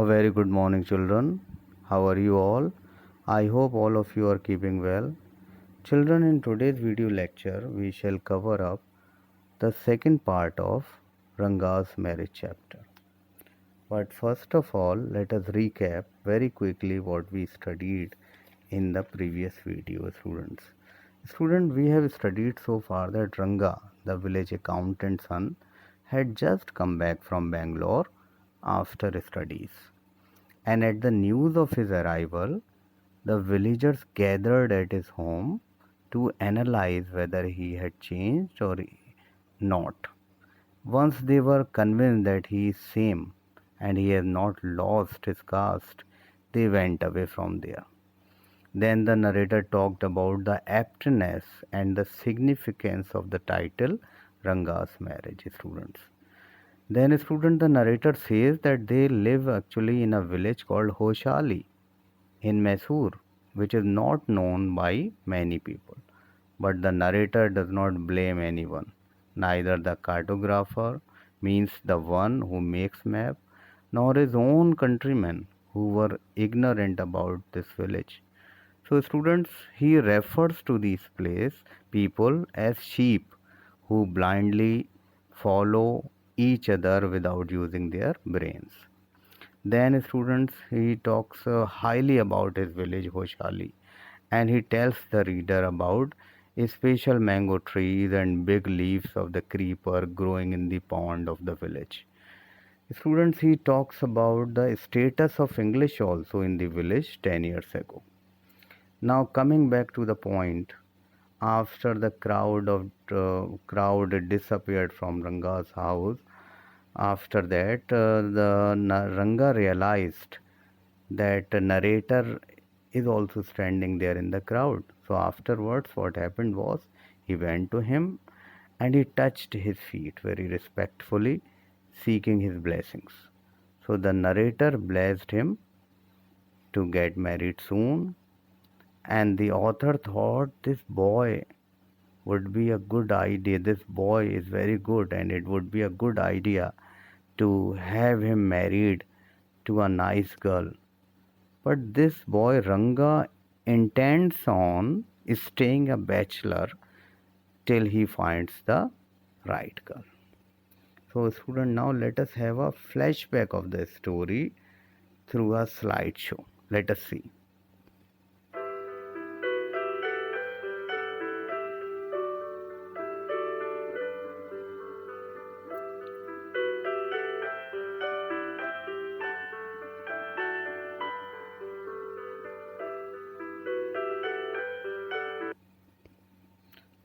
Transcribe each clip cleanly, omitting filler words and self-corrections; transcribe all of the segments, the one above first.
very good morning, children. How are you all? I hope all of you are keeping well. Children, in today's video lecture, we shall cover up the second part of Ranga's marriage chapter. But first of all, let us recap very quickly what we studied in the previous video, students. Students, we have studied so far that Ranga, the village accountant's son, had just come back from Bangalore after studies. And at the news of his arrival, the villagers gathered at his home to analyze whether he had changed or not. Once they were convinced that he is same and he has not lost his caste, they went away from there. Then the narrator talked about the aptness and the significance of the title Ranga's marriage, students. Then, the narrator says that they live actually in a village called Hoshali in Mysore, which is not known by many people. But the narrator does not blame anyone. Neither the cartographer, means the one who makes map, nor his own countrymen who were ignorant about this village. So students, he refers to these people as sheep who blindly follow each other without using their brains. Then students, he talks highly about his village Hoshali, and he tells the reader about special mango trees and big leaves of the creeper growing in the pond of the village. Students, he talks about the status of English also in the village 10 years ago. Now coming back to the point, after the crowd disappeared from Ranga's house, after that Ranga realized that the narrator is also standing there in the crowd. So afterwards, what happened was he went to him and he touched his feet very respectfully, seeking his blessings. So the narrator blessed him to get married soon, and the author thought this boy would be a good idea. This boy is very good, and it would be a good idea to have him married to a nice girl. But this boy Ranga intends on staying a bachelor till he finds the right girl. So student, now let us have a flashback of the story through a slideshow. Let us see.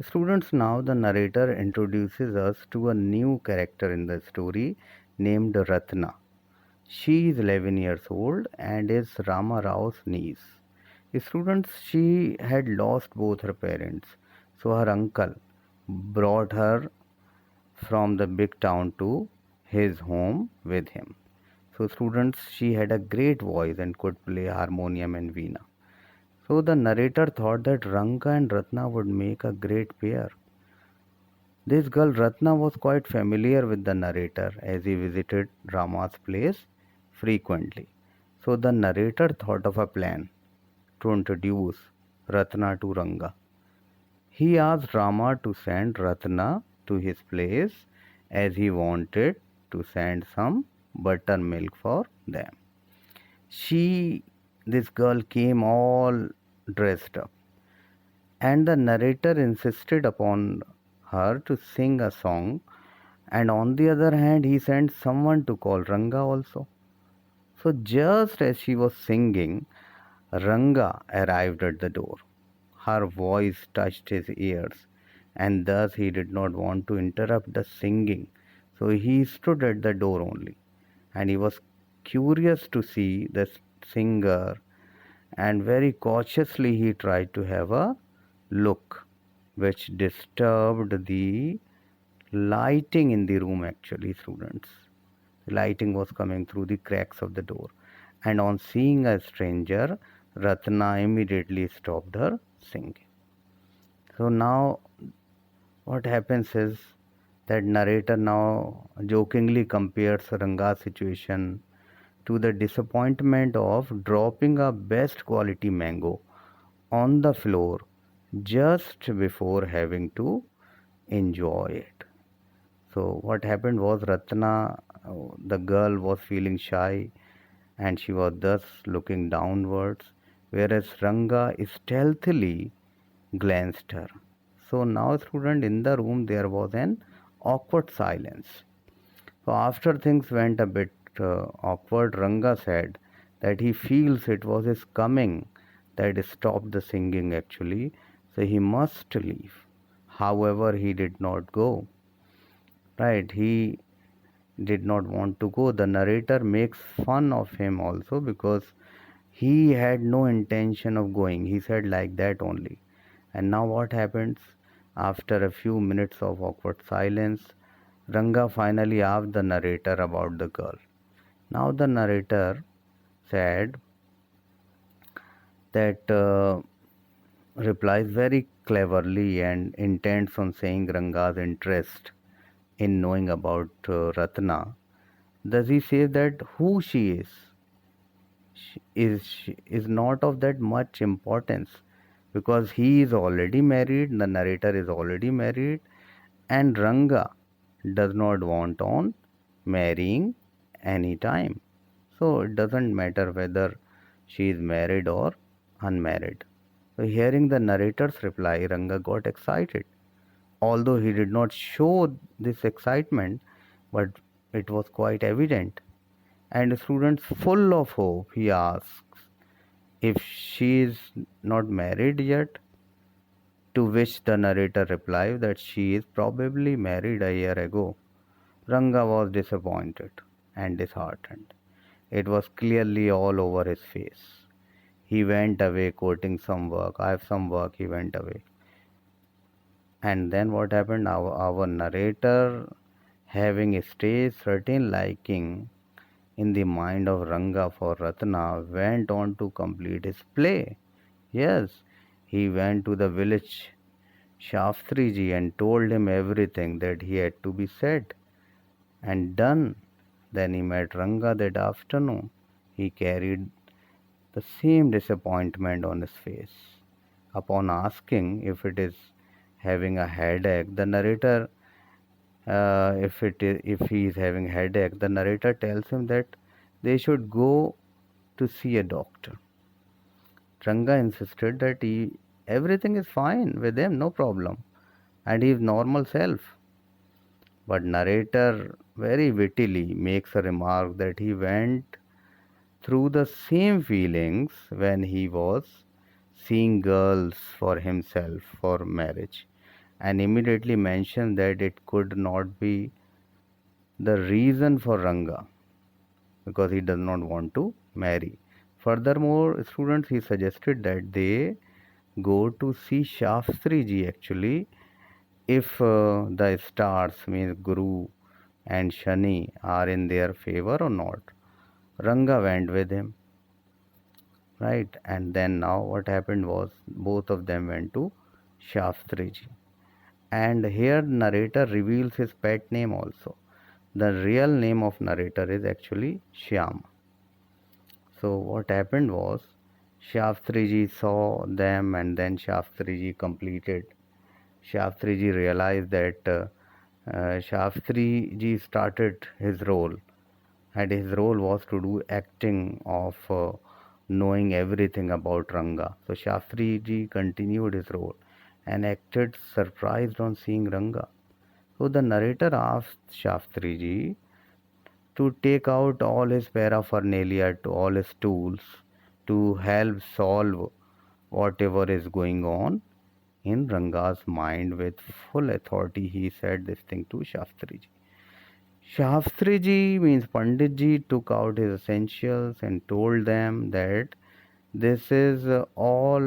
Students, now the narrator introduces us to a new character in the story named Ratna. She is 11 years old and is Rama Rao's niece. Students, she had lost both her parents, so her uncle brought her from the big town to his home with him. So, students, she had a great voice and could play harmonium and veena. So, the narrator thought that Ranga and Ratna would make a great pair. This girl Ratna was quite familiar with the narrator as he visited Rama's place frequently. So, the narrator thought of a plan to introduce Ratna to Ranga. He asked Rama to send Ratna to his place as he wanted to send some buttermilk for them. This girl came all dressed up, and the narrator insisted upon her to sing a song, and on the other hand, he sent someone to call Ranga also. So, just as she was singing, Ranga arrived at the door. Her voice touched his ears, and thus he did not want to interrupt the singing. So he stood at the door only, and he was curious to see the singer, and very cautiously he tried to have a look, which disturbed the lighting in the room actually, students. The lighting was coming through the cracks of the door, and on seeing a stranger, Ratna immediately stopped her singing. So now what happens is that narrator now jokingly compares Ranga's situation to the disappointment of dropping a best quality mango on the floor just before having to enjoy it. So, what happened was Ratna, the girl, was feeling shy and she was thus looking downwards, whereas Ranga stealthily glanced her. So, now, student, in the room there was an awkward silence. So, after things went a bit awkward, Ranga said that he feels it was his coming that stopped the singing actually, so he must leave. However, he did not go. Right, he did not want to go. The narrator makes fun of him also because he had no intention of going. He said like that only. And now what happens? After a few minutes of awkward silence, Ranga finally asked the narrator about the girl. Now the narrator said that replies very cleverly and intends on saying Ranga's interest in knowing about Ratna. Thus he says that who she is not of that much importance because he is already married, the narrator is already married, and Ranga does not want on marrying any time. So it doesn't matter whether she is married or unmarried. So hearing the narrator's reply, Ranga got excited. Although he did not show this excitement, but it was quite evident. And students full of hope, he asks if she is not married yet, to which the narrator replies that she is probably married a year ago. Ranga was disappointed and disheartened. It was clearly all over his face. He went away quoting some work. I have some work, he went away. And then what happened? Our narrator, having staged certain liking in the mind of Ranga for Ratna, went on to complete his play. Yes, he went to the village Shastriji and told him everything that he had to be said and done. Then he met Ranga that afternoon. He carried the same disappointment on his face. Upon asking if it is having a headache, the narrator, if he is having headache, the narrator tells him that they should go to see a doctor. Ranga insisted that everything is fine with him, no problem, and he is normal self. But narrator very wittily makes a remark that he went through the same feelings when he was seeing girls for himself for marriage, and immediately mentioned that it could not be the reason for Ranga because he does not want to marry. Furthermore, students, he suggested that they go to see Shastri ji actually if the stars means Guru and Shani are in their favor or not. Ranga went with him, right? And then now what happened was both of them went to Shastriji. And here narrator reveals his pet name also. The real name of narrator is actually Shyam. So what happened was Shastriji saw them and then Shastriji completed. Shastriji realized that Shastriji started his role and his role was to do acting of knowing everything about Ranga. So Shastriji continued his role and acted surprised on seeing Ranga. So the narrator asked Shastriji to take out all his paraphernalia, to all his tools to help solve whatever is going on in Ranga's mind. With full authority, he said this thing to Shastriji. Shastriji means Panditji took out his essentials and told them that this is all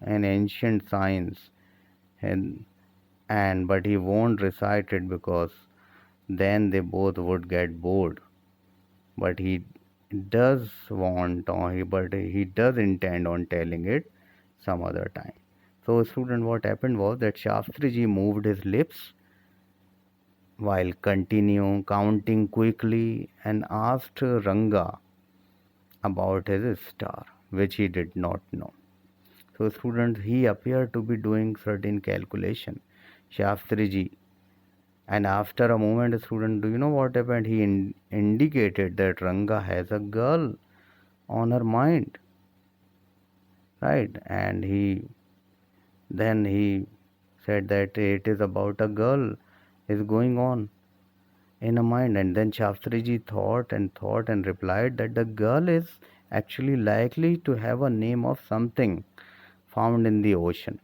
an ancient science and but he won't recite it because then they both would get bored. But he does want on but he does intend on telling it some other time. So student, what happened was that Shastriji moved his lips while continue counting quickly and asked Ranga about his star, which he did not know. So students, he appeared to be doing certain calculation, Shastriji. And after a moment, student, do you know what happened? He indicated that Ranga has a girl on her mind, right? And he said that it is about a girl is going on in a mind. And then Shastriji thought and replied that the girl is actually likely to have a name of something found in the ocean.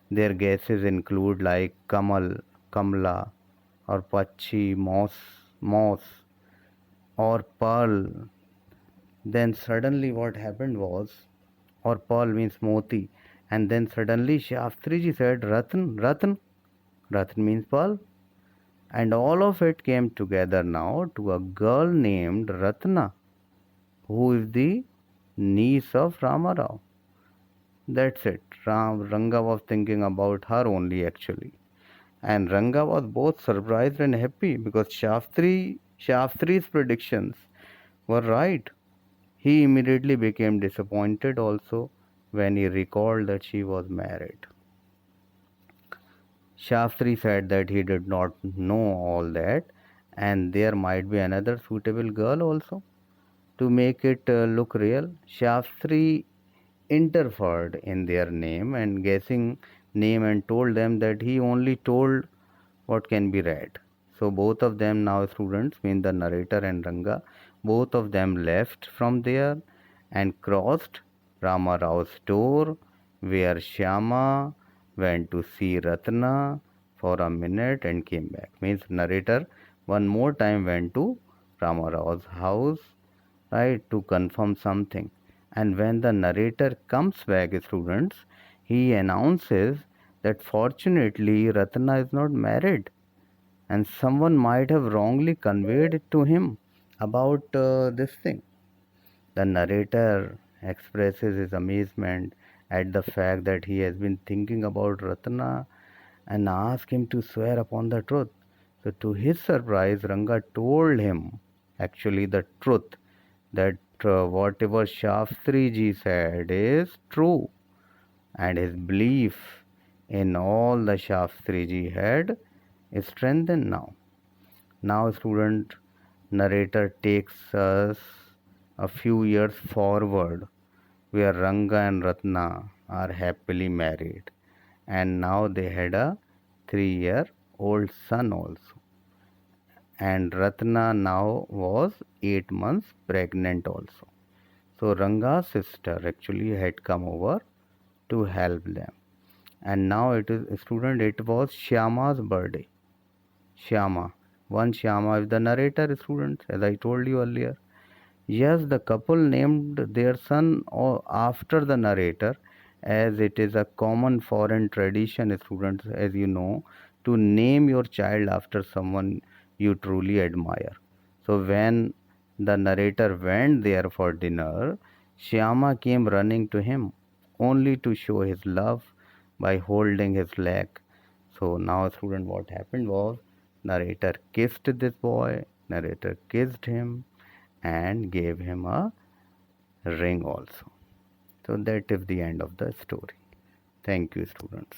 Their guesses include like Kamal, Kamla, or Pachi, Moss, or Pearl. Then suddenly what happened was, or Pearl means Moti, and then suddenly Shastriji said Ratan, Ratan. Ratan means Pearl. And all of it came together now to a girl named Ratna, who is the niece of Ramarao. That's it. Ranga was thinking about her only actually. And Ranga was both surprised and happy because Shastri's predictions were right. He immediately became disappointed also when he recalled that she was married. Shastri said that he did not know all that and there might be another suitable girl also to make it look real. Shastri interfered in their name and guessing name and told them that he only told what can be read. So both of them now students, mean the narrator and Ranga, both of them left from there and crossed Rama Rao's store where Shyama went to see Ratna for a minute and came back. Means narrator one more time went to Rama Rao's house, right, to confirm something. And when the narrator comes back, students, he announces that fortunately Ratna is not married and someone might have wrongly conveyed it to him about this thing. The narrator expresses his amazement at the fact that he has been thinking about Ratna and asked him to swear upon the truth. So, to his surprise, Ranga told him actually the truth that whatever Shastri ji said is true, and his belief in all the Shastri ji had is strengthened now. Now, student, narrator takes us a few years forward where Ranga and Ratna are happily married and now they had a 3-year-old son also. And Ratna now was 8 months pregnant also. So Ranga's sister actually had come over to help them. And now it is student, it was Shyama's birthday. Shyama. One Shyama is the narrator students, as I told you earlier. Yes, the couple named their son after the narrator, as it is a common foreign tradition, students, as you know, to name your child after someone you truly admire. So, when the narrator went there for dinner, Shyama came running to him only to show his love by holding his leg. So, now, student, what happened was narrator kissed this boy, narrator kissed him and gave him a ring also. So that is the end of the story. Thank you, students.